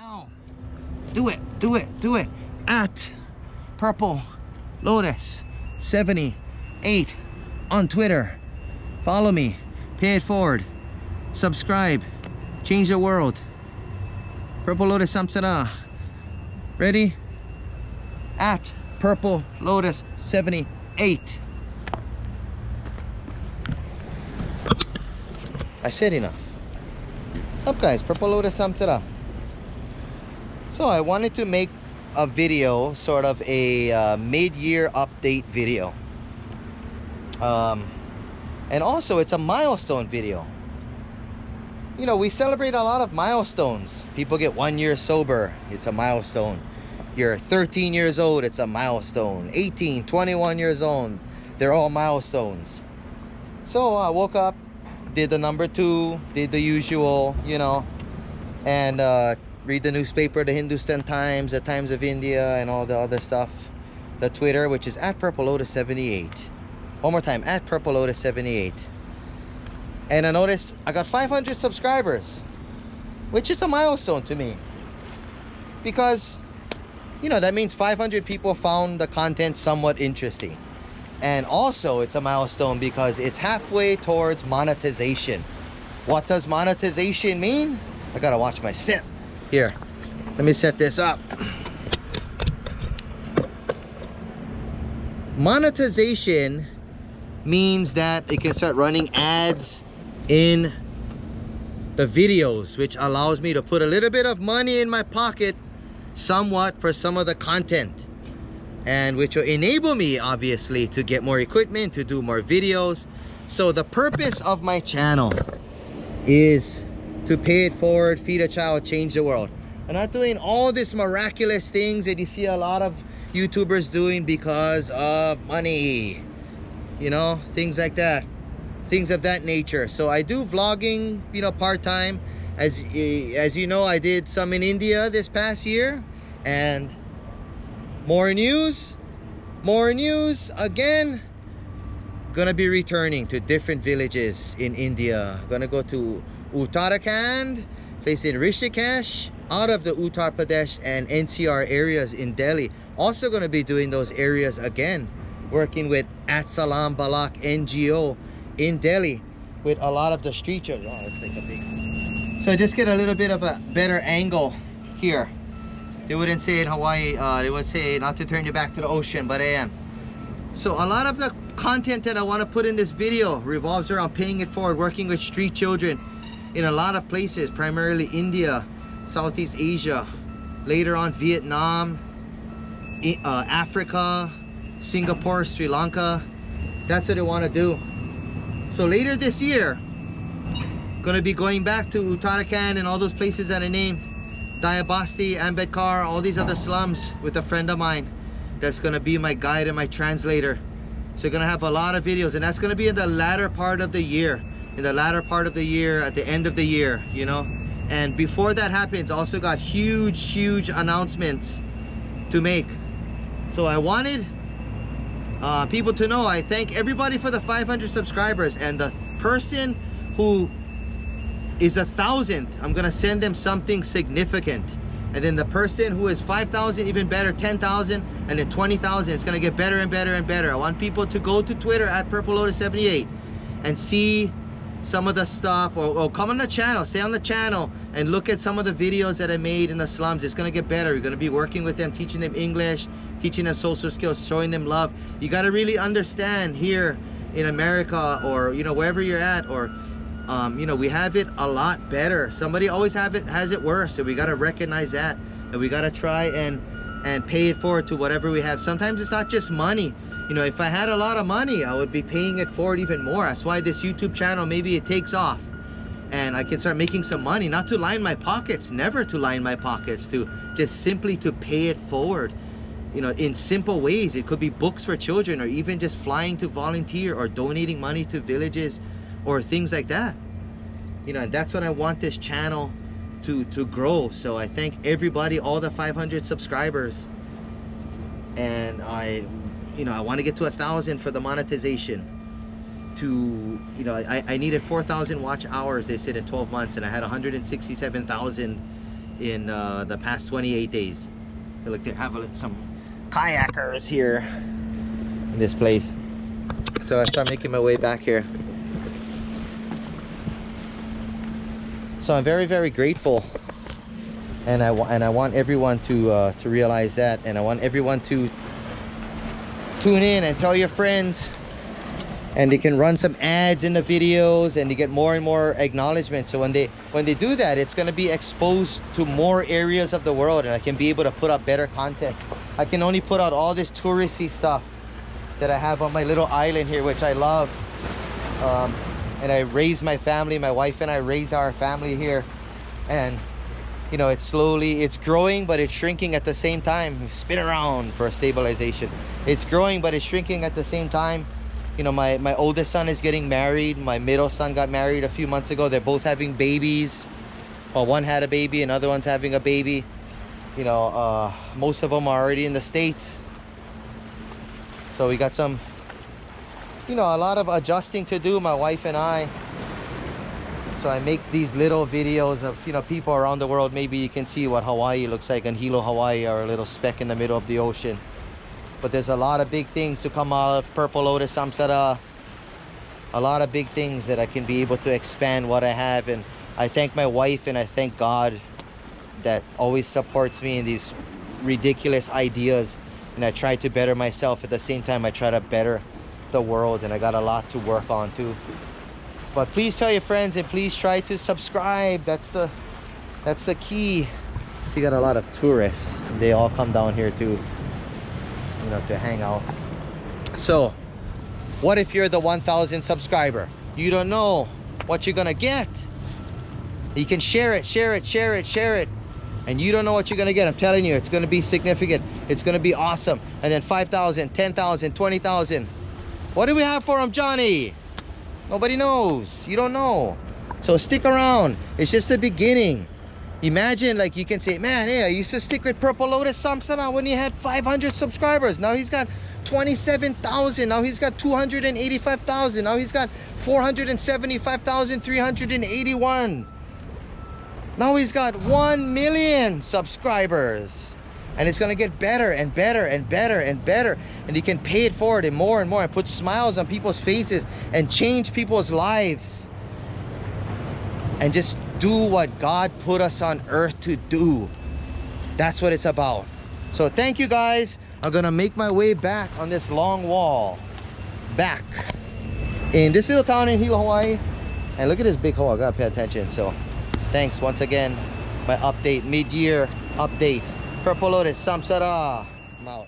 now. Do it, do it, do it. At Purple Lotus 78 on Twitter. Follow me. Pay it forward. Subscribe. Change the world. Purple Lotus Samsara. Ready? At Purple Lotus 78. I said enough. What's up, guys? Purple Lotus Samsara. So I wanted to make a video, sort of a mid-year update video. And also it's a milestone video. You know, we celebrate a lot of milestones. People get 1 year sober, it's a milestone. You're 13 years old, it's a milestone. 18, 21 years old, they're all milestones. So I woke up, did the number 2, did the usual, you know, and read the newspaper, the Hindustan Times, the Times of India, and all the other stuff. The Twitter, which is at Purple Lotus 78. One more time, at Purple Lotus 78. And I noticed I got 500 subscribers, which is a milestone to me, because, you know, that means 500 people found the content somewhat interesting. And also it's a milestone because it's halfway towards monetization. What does monetization mean? I gotta watch my step. Here, let me set this up. Monetization means that it can start running ads in the videos, which allows me to put a little bit of money in my pocket somewhat for some of the content, and which will enable me obviously to get more equipment, to do more videos. So the purpose of my channel is to pay it forward, feed a child, change the world. I'm not doing all these miraculous things that you see a lot of YouTubers doing because of money, you know, things like that, things of that nature. So I do vlogging, you know, part-time. As you know, I did some in India this past year, and more news again. Gonna be returning to different villages in India. Gonna go to Uttarakhand, place in Rishikesh, out of the Uttar Pradesh and NCR areas in Delhi. Also gonna be doing those areas again, working with At Salam Balak NGO in Delhi with a lot of the street children. Oh, let's take a peek. So I just get a little bit of a better angle here. They wouldn't say in Hawaii, they would say not to turn your back to the ocean, but I am. So a lot of the content that I want to put in this video revolves around paying it forward, working with street children in a lot of places, primarily India, Southeast Asia, later on Vietnam, Africa, Singapore, Sri Lanka. That's what I want to do. So later this year, gonna be going back to Uttarakhand and all those places that I named, Diabasti, Ambedkar, all these other slums, with a friend of mine that's gonna be my guide and my translator. So gonna have a lot of videos, and that's gonna be in the latter part of the year. In the latter part of the year, at the end of the year, you know. And before that happens, also got huge announcements to make. So I wanted people to know, I thank everybody for the 500 subscribers, and the person who is 1,000, I'm gonna send them something significant. And then the person who is 5,000, even better, 10,000, and then 20,000, it's gonna get better and better and better. I want people to go to Twitter at Purple Lotus 78 and see some of the stuff, or come on the channel, stay on the channel and look at some of the videos that I made in the slums. It's gonna get better. You're gonna be working with them, teaching them English, teaching them social skills, showing them love. You gotta really understand here in America, or you know, wherever you're at, or you know, we have it a lot better. Somebody always has it worse, so we gotta recognize that, and we gotta try and pay it forward to whatever we have. Sometimes it's not just money. You know, if I had a lot of money, I would be paying it forward even more. That's why this YouTube channel, maybe it takes off and I can start making some money, not to line my pockets, never to line my pockets, to just simply to pay it forward, you know, in simple ways. It could be books for children, or even just flying to volunteer, or donating money to villages, or things like that. You know, and that's what I want this channel to grow. So I thank everybody, all the 500 subscribers, and I want to get to 1,000 for the monetization. You know, I needed 4,000 watch hours, they said, in 12 months, and I had 167,000 in the past 28 days. So look, they have some kayakers here in this place. So I start making my way back here. So I'm very, very grateful, and I want everyone to realize that, and I want everyone to tune in and tell your friends, and they can run some ads in the videos, and they get more and more acknowledgement. So when they do that, it's going to be exposed to more areas of the world, and I can be able to put up better content. I can only put out all this touristy stuff that I have on my little island here, which I love. And I raised my family, my wife and I raised our family here, and you know, it's growing, but it's shrinking at the same time. Spin around for a stabilization. It's growing, but it's shrinking at the same time. You know, my oldest son is getting married. My middle son got married a few months ago. They're both having babies. Well, one had a baby, another one's having a baby. You know, most of them are already in the States. So we got some, you know, a lot of adjusting to do, my wife and I. So I make these little videos of, you know, people around the world. Maybe you can see what Hawaii looks like, and Hilo, Hawaii, or a little speck in the middle of the ocean. But there's a lot of big things to come out of Purple Lotus Samsara. A lot of big things that I can be able to expand what I have. And I thank my wife, and I thank God that always supports me in these ridiculous ideas. And I try to better myself. At the same time, I try to better the world, and I got a lot to work on too. But please tell your friends, and please try to subscribe. That's the key. You got a lot of tourists. They all come down here to, you know, to hang out. So what if you're the 1,000 subscriber? You don't know what you're gonna get. You can share it, and you don't know what you're gonna get. I'm telling you, it's gonna be significant. It's gonna be awesome. And then 5,000, 10,000, 20,000. What do we have for them, Johnny? Nobody knows. You don't know. So stick around. It's just the beginning. Imagine, like, you can say, man, hey, I used to stick with Purple Lotus Samsara when he had 500 subscribers. Now he's got 27,000. Now he's got 285,000. Now he's got 475,381. Now he's got 1 million subscribers. And it's gonna get better and better and better and better. And you can pay it forward and more, and put smiles on people's faces and change people's lives. And just do what God put us on earth to do. That's what it's about. So thank you guys. I'm gonna make my way back on this long wall. Back in this little town in Hilo, Hawaii. And look at this big hole. I gotta pay attention. So thanks once again. My update, mid-year update. Purple Lotus Samsara. I'm out.